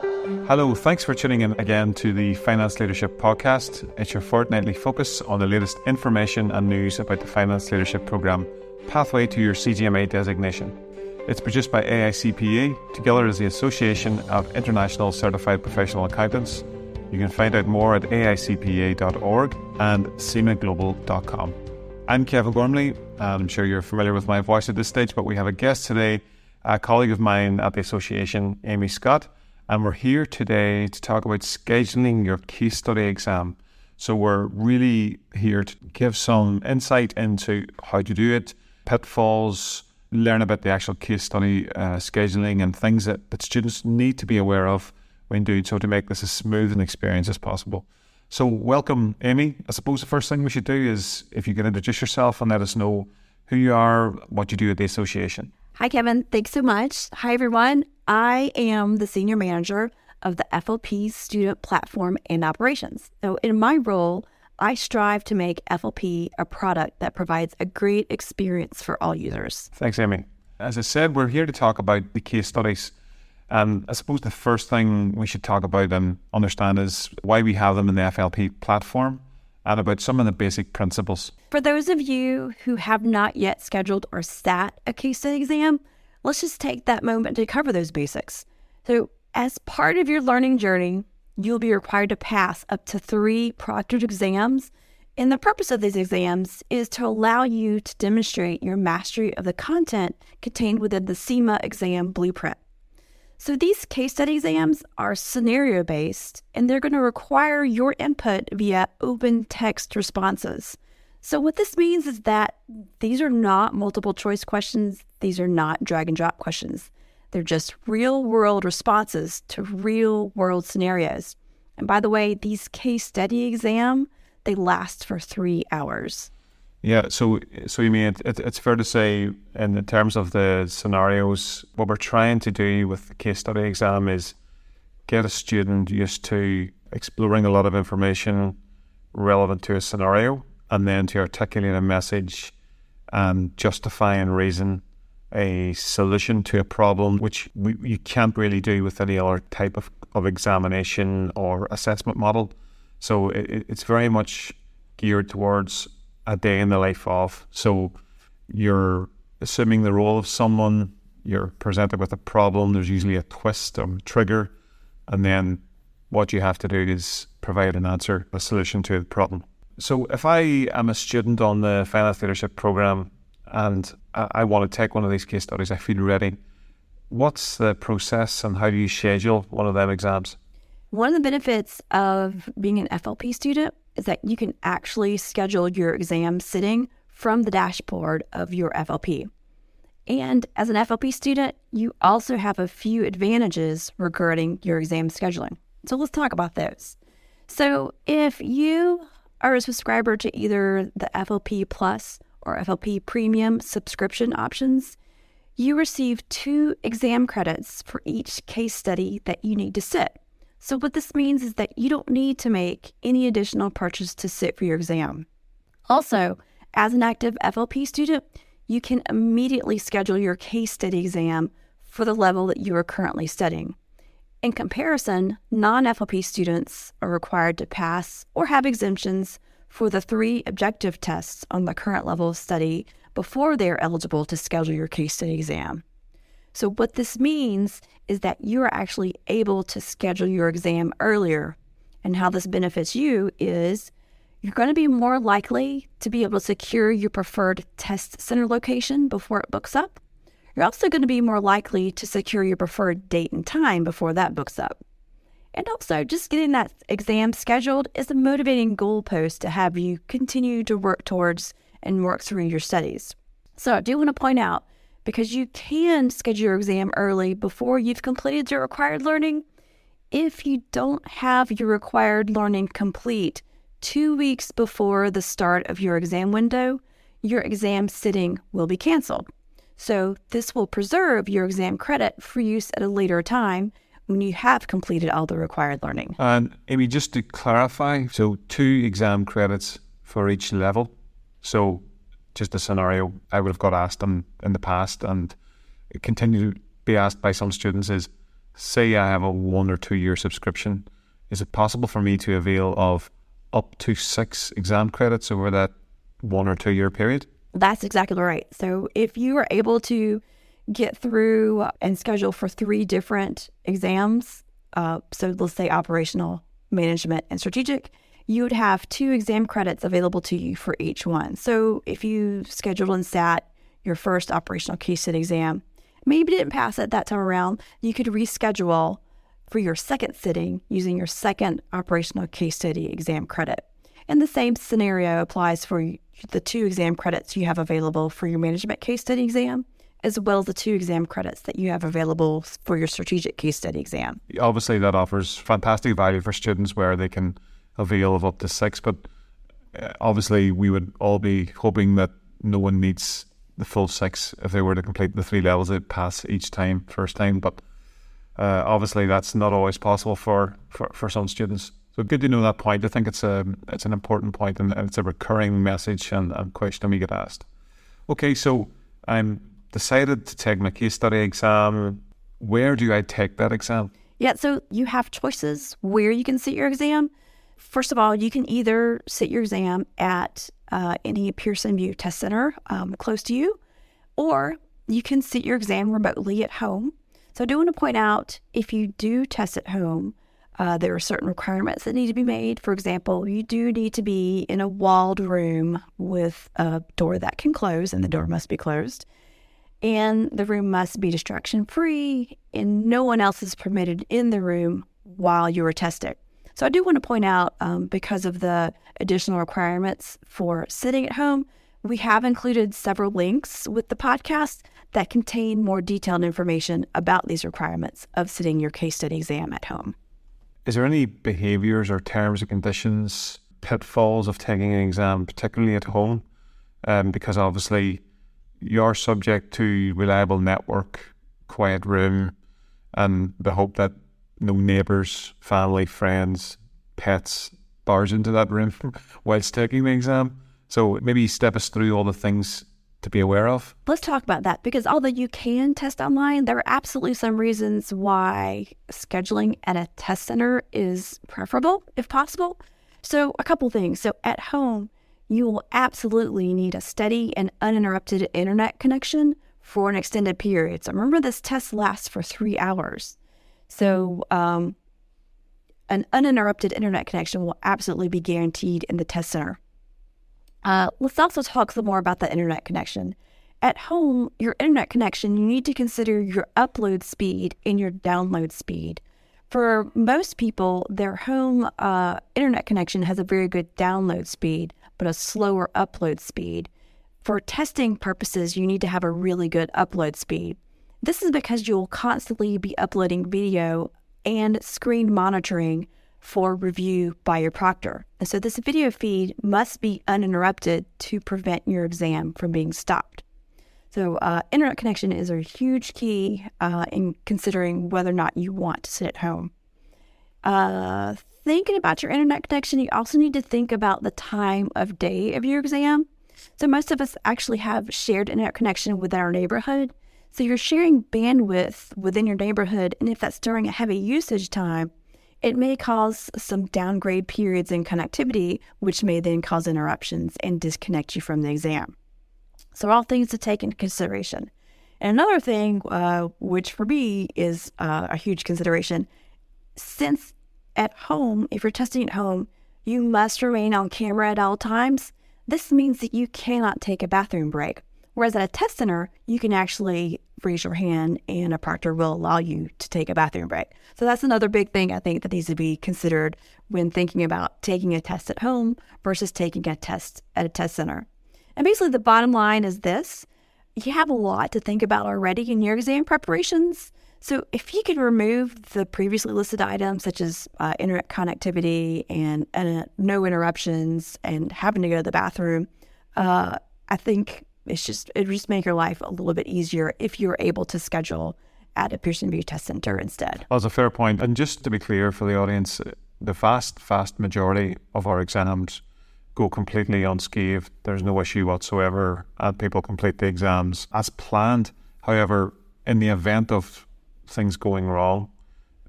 Hello, thanks for tuning in again to the Finance Leadership Podcast. It's your fortnightly focus on the latest information and news about the Finance Leadership Programme, pathway to your CGMA designation. It's produced by AICPA, together as the Association of International Certified Professional Accountants. You can find out more at aicpa.org and cimaglobal.com. I'm Kevin Gormley, and I'm sure you're familiar with my voice at this stage, but we have a guest today, a colleague of mine at the Association, Amy Scott, and we're here today to talk about scheduling your case study exam. So we're really here to give some insight into how to do it, pitfalls, learn about the actual case study scheduling and things that students need to be aware of when doing so to make this as smooth an experience as possible. So welcome, Amy. I suppose the first thing we should do is if you can introduce yourself and let us know who you are, what you do at the association. Hi, Kevin. Thanks so much. Hi, everyone. I am the Senior Manager of the FLP Student Platform and Operations. So in my role, I strive to make FLP a product that provides a great experience for all users. Thanks, Amy. As I said, we're here to talk about the case studies. And I suppose the first thing we should talk about and understand is why we have them in the FLP platform and about some of the basic principles. For those of you who have not yet scheduled or sat a case study exam, let's just take that moment to cover those basics. So as part of your learning journey, you'll be required to pass up to 3 proctored exams. And the purpose of these exams is to allow you to demonstrate your mastery of the content contained within the CIMA exam blueprint. So these case study exams are scenario-based, and they're going to require your input via open text responses. So what this means is that these are not multiple choice questions. These are not drag and drop questions. They're just real-world responses to real-world scenarios. And by the way, these case study exams, they last for 3 hours. Yeah, so you mean it's fair to say in terms of the scenarios, what we're trying to do with the case study exam is get a student used to exploring a lot of information relevant to a scenario and then to articulate a message and justify and reason a solution to a problem, which you can't really do with any other type of examination or assessment model. So it's very much geared towards a day in the life of. So you're assuming the role of someone, you're presented with a problem, there's usually a twist or a trigger, and then what you have to do is provide an answer, a solution to the problem. So if I am a student on the Finance Leadership Programme and I want to take one of these case studies, I feel ready, what's the process and how do you schedule one of them exams? One of the benefits of being an FLP student is that you can actually schedule your exam sitting from the dashboard of your FLP. And as an FLP student, you also have a few advantages regarding your exam scheduling. So let's talk about those. So if you are a subscriber to either the FLP Plus or FLP Premium subscription options, you receive 2 exam credits for each case study that you need to sit. So what this means is that you don't need to make any additional purchase to sit for your exam. Also, as an active FLP student, you can immediately schedule your case study exam for the level that you are currently studying. In comparison, non-FLP students are required to pass or have exemptions for the 3 objective tests on the current level of study before they are eligible to schedule your case study exam. So what this means is that you are actually able to schedule your exam earlier. And how this benefits you is you're going to be more likely to be able to secure your preferred test center location before it books up. You're also going to be more likely to secure your preferred date and time before that books up. And also, just getting that exam scheduled is a motivating goalpost to have you continue to work towards and work through your studies. So I do want to point out, because you can schedule your exam early before you've completed your required learning, if you don't have your required learning complete 2 weeks before the start of your exam window, your exam sitting will be canceled. So this will preserve your exam credit for use at a later time when you have completed all the required learning. And Amy, just to clarify, so 2 exam credits for each level. So just a scenario I would have got asked in the past and continue to be asked by some students is say I have a 1 or 2 year subscription, is it possible for me to avail of up to 6 exam credits over that 1 or 2 year period? That's exactly right. So if you are able to get through and schedule for 3 different exams, so let's say operational, management, and strategic, you would have 2 exam credits available to you for each one. So if you scheduled and sat your first operational case study exam, maybe didn't pass it that time around, you could reschedule for your second sitting using your second operational case study exam credit. And the same scenario applies for the 2 exam credits you have available for your management case study exam, as well as the 2 exam credits that you have available for your strategic case study exam. Obviously, that offers fantastic value for students where they can avail of up to 6, but obviously we would all be hoping that no one needs the full 6 if they were to complete the 3 levels they pass each time, first time, but obviously that's not always possible for some students. So good to know that point. I think it's an important point, and it's a recurring message and question we get asked. Okay, so I'm decided to take my case study exam. Where do I take that exam? Yeah, so you have choices where you can sit your exam. First of all, you can either sit your exam at any Pearson Vue test center close to you, or you can sit your exam remotely at home. So I do want to point out, if you do test at home, there are certain requirements that need to be made. For example, you do need to be in a walled room with a door that can close, and the door must be closed. And the room must be distraction-free, and no one else is permitted in the room while you are testing. So I do want to point out, because of the additional requirements for sitting at home, we have included several links with the podcast that contain more detailed information about these requirements of sitting your case study exam at home. Is there any behaviours or terms and conditions, pitfalls of taking an exam, particularly at home? Because obviously you're subject to reliable network, quiet room, and the hope that no neighbours, family, friends, pets barge into that room whilst taking the exam. So maybe step us through all the things to be aware of. Let's talk about that, because although you can test online, there are absolutely some reasons why scheduling at a test center is preferable, if possible. So a couple things. So at home, you will absolutely need a steady and uninterrupted internet connection for an extended period. So remember, this test lasts for 3 hours. So an uninterrupted internet connection will absolutely be guaranteed in the test center. Let's also talk some more about the internet connection. At home, your internet connection, you need to consider your upload speed and your download speed. For most people, their home internet connection has a very good download speed, but a slower upload speed. For testing purposes, you need to have a really good upload speed. This is because you'll constantly be uploading video and screen monitoring for review by your proctor. And so this video feed must be uninterrupted to prevent your exam from being stopped. So internet connection is a huge key in considering whether or not you want to sit at home. Thinking about your internet connection, you also need to think about the time of day of your exam. So most of us actually have shared internet connection within our neighborhood. So you're sharing bandwidth within your neighborhood, and if that's during a heavy usage time, it may cause some downgrade periods in connectivity, which may then cause interruptions and disconnect you from the exam. So all things to take into consideration. And another thing, which for me is a huge consideration, since at home, if you're testing at home, you must remain on camera at all times. This means that you cannot take a bathroom break. Whereas at a test center, you can actually raise your hand and a proctor will allow you to take a bathroom break. So that's another big thing I think that needs to be considered when thinking about taking a test at home versus taking a test at a test center. And basically the bottom line is this: you have a lot to think about already in your exam preparations. So if you can remove the previously listed items such as internet connectivity and no interruptions and having to go to the bathroom, I think it just make your life a little bit easier if you're able to schedule at a Pearson Vue test center instead. That's a fair point. And just to be clear for the audience, the vast majority of our exams go completely unscathed. There's no issue whatsoever, and people complete the exams as planned. However, in the event of things going wrong,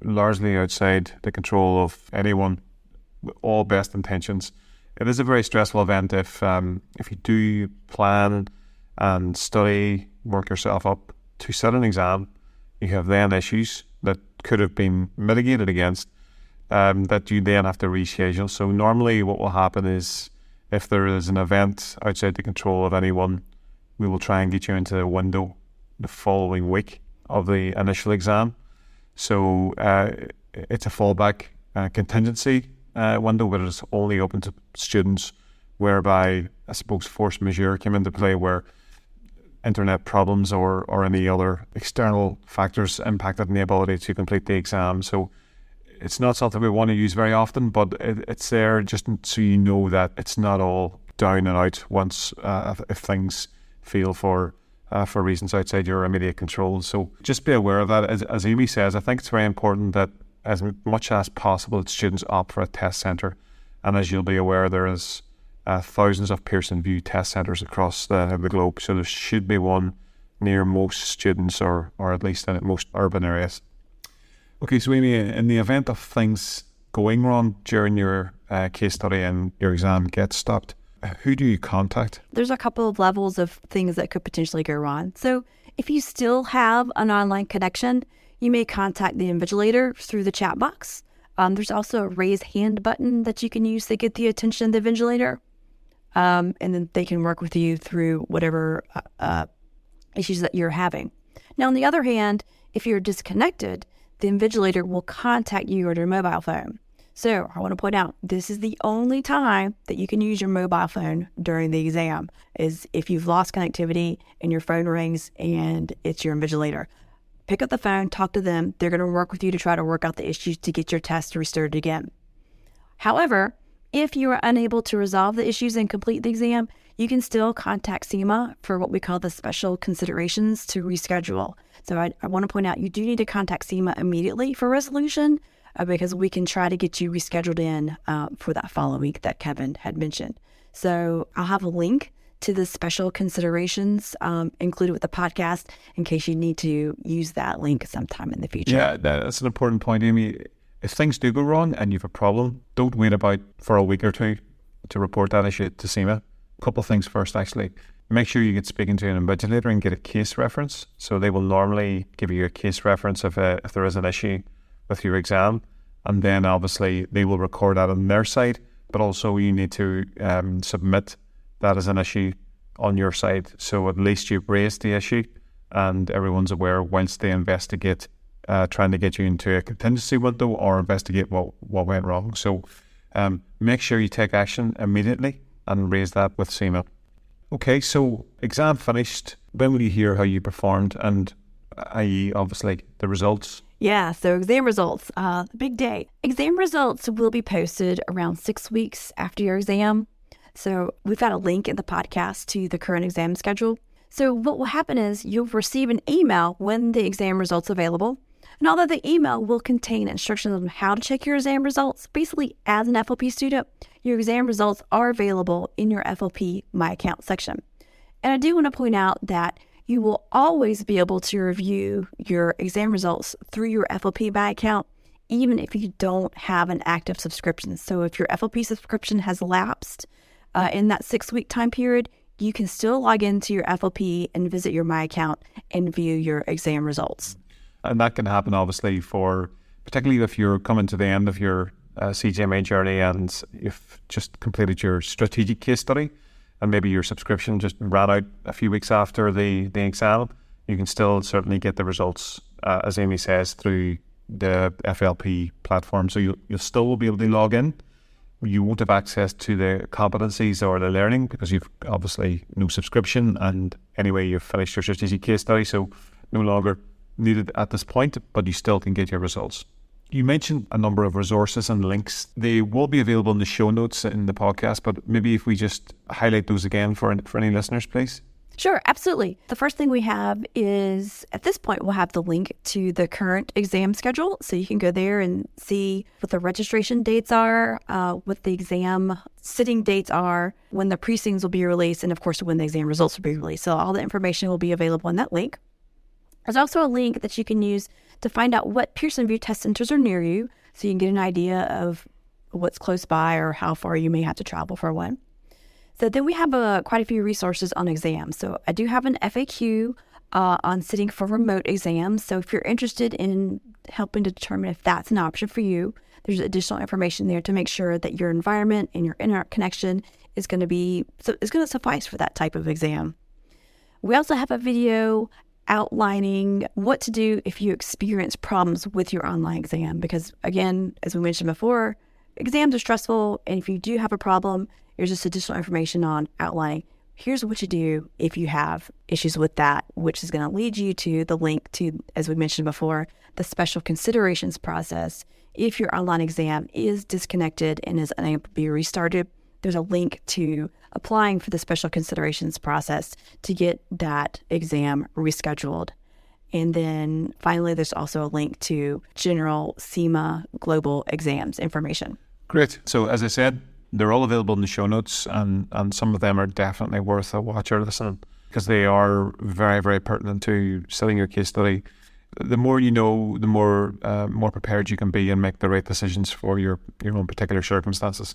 largely outside the control of anyone with all best intentions. It is a very stressful event if you do plan and study, work yourself up to sit an exam. You have then issues that could have been mitigated against that you then have to reschedule. So normally what will happen is if there is an event outside the control of anyone, we will try and get you into the window the following week of the initial exam. So it's a fallback contingency window, but it's only open to students whereby, I suppose, force majeure came into play, where internet problems or any other external factors impacted on the ability to complete the exam. So it's not something we want to use very often, but it's there just so you know that it's not all down and out once if things fail for reasons outside your immediate control. So just be aware of that. As Amy says, I think it's very important that as much as possible that students opt for a test centre. And as you'll be aware, there is thousands of Pearson Vue test centres across the globe. So there should be one near most students or at least in most urban areas. Okay, so Amy, in the event of things going wrong during your case study and your exam gets stopped, who do you contact? There's a couple of levels of things that could potentially go wrong. So if you still have an online connection, you may contact the invigilator through the chat box. There's also a raise hand button that you can use to get the attention of the invigilator. And then they can work with you through whatever issues that you're having. Now, on the other hand, if you're disconnected, the invigilator will contact you on your mobile phone. So I want to point out, this is the only time that you can use your mobile phone during the exam, is if you've lost connectivity and your phone rings and it's your invigilator. Pick up the phone, talk to them. They're going to work with you to try to work out the issues to get your test restarted again. However, if you are unable to resolve the issues and complete the exam, you can still contact CIMA for what we call the special considerations to reschedule. So I want to point out, you do need to contact CIMA immediately for resolution because we can try to get you rescheduled in for that following week that Kevin had mentioned. So I'll have a link to the special considerations included with the podcast in case you need to use that link sometime in the future. Yeah, that's an important point, Amy. If things do go wrong and you have a problem, don't wait about for a week or two to report that issue to CIMA. A couple of things first, actually. Make sure you get speaking to an invigilator and get a case reference. So they will normally give you a case reference if there is an issue with your exam. And then obviously they will record that on their side, but also you need to submit that as an issue on your side. So at least you've raised the issue and everyone's aware whilst they investigate trying to get you into a contingency window or investigate what went wrong. So make sure you take action immediately and raise that with CIMA. Okay, so exam finished. When will you hear how you performed and i.e. obviously the results? Yeah, so exam results, the big day. Exam results will be posted around 6 weeks after your exam. So we've got a link in the podcast to the current exam schedule. So what will happen is you'll receive an email when the exam results are available. And although the email will contain instructions on how to check your exam results, basically as an FLP student, your exam results are available in your FLP My Account section. And I do want to point out that you will always be able to review your exam results through your FLP My Account, even if you don't have an active subscription. So if your FLP subscription has lapsed in that 6-week time period, you can still log into your FLP and visit your My Account and view your exam results. And that can happen obviously particularly if you're coming to the end of your CGMA journey and you've just completed your strategic case study and maybe your subscription just ran out a few weeks after the exam, you can still certainly get the results, as Amy says, through the FLP platform. So you'll still be able to log in. You won't have access to the competencies or the learning because you've obviously no subscription, and anyway you've finished your strategic case study, so no longer needed at this point, but you still can get your results. You mentioned a number of resources and links. They will be available in the show notes in the podcast, but maybe if we just highlight those again for any listeners, please. Sure, absolutely. The first thing we have is, at this point, we'll have the link to the current exam schedule. So you can go there and see what the registration dates are, what the exam sitting dates are, when the precincts will be released, and of course, when the exam results will be released. So all the information will be available in that link. There's also a link that you can use to find out what Pearson Vue test centers are near you so you can get an idea of what's close by or how far you may have to travel for one. So then we have quite a few resources on exams. So I do have an FAQ on sitting for remote exams. So if you're interested in helping to determine if that's an option for you, there's additional information there to make sure that your environment and your internet connection is going to suffice for that type of exam. We also have a video outlining what to do if you experience problems with your online exam. Because again, as we mentioned before, exams are stressful. And if you do have a problem, there's just additional information on outlining, here's what you do if you have issues with that, which is going to lead you to the link to, as we mentioned before, the special considerations process. If your online exam is disconnected and is unable to be restarted, there's a link to applying for the special considerations process to get that exam rescheduled. And then finally, there's also a link to general CIMA global exams information. Great. So as I said, they're all available in the show notes, and some of them are definitely worth a watch or listen because they are very, very pertinent to setting your case study. The more you know, the more prepared you can be and make the right decisions for your own particular circumstances.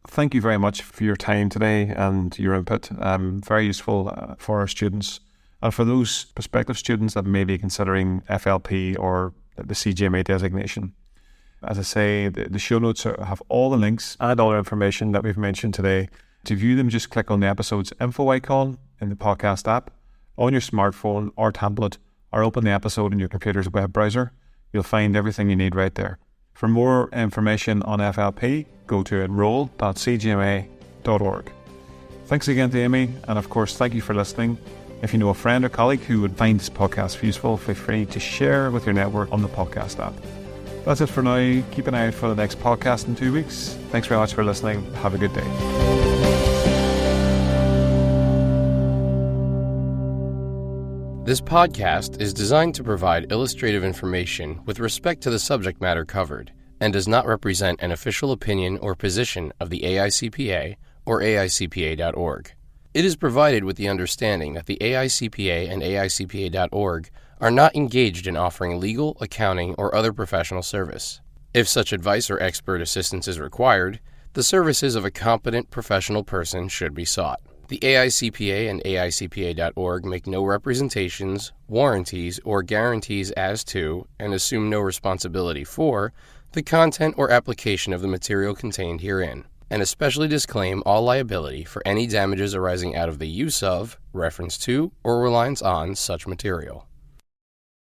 Thank you very much for your time today and your input. Very useful for our students. And for those prospective students that may be considering FLP or the CGMA designation. As I say, the show notes have all the links and all the information that we've mentioned today. To view them, just click on the episode's info icon in the podcast app on your smartphone or tablet, or open the episode in your computer's web browser. You'll find everything you need right there. For more information on FLP, go to enroll.cgma.org. Thanks again to Amy, and of course, thank you for listening. If you know a friend or colleague who would find this podcast useful, feel free to share with your network on the podcast app. That's it for now. Keep an eye out for the next podcast in 2 weeks. Thanks very much for listening. Have a good day. This podcast is designed to provide illustrative information with respect to the subject matter covered and does not represent an official opinion or position of the AICPA or AICPA.org. It is provided with the understanding that the AICPA and AICPA.org are not engaged in offering legal, accounting, or other professional service. If such advice or expert assistance is required, the services of a competent professional person should be sought. The AICPA and AICPA.org make no representations, warranties, or guarantees as to, and assume no responsibility for, the content or application of the material contained herein, and especially disclaim all liability for any damages arising out of the use of, reference to, or reliance on such material.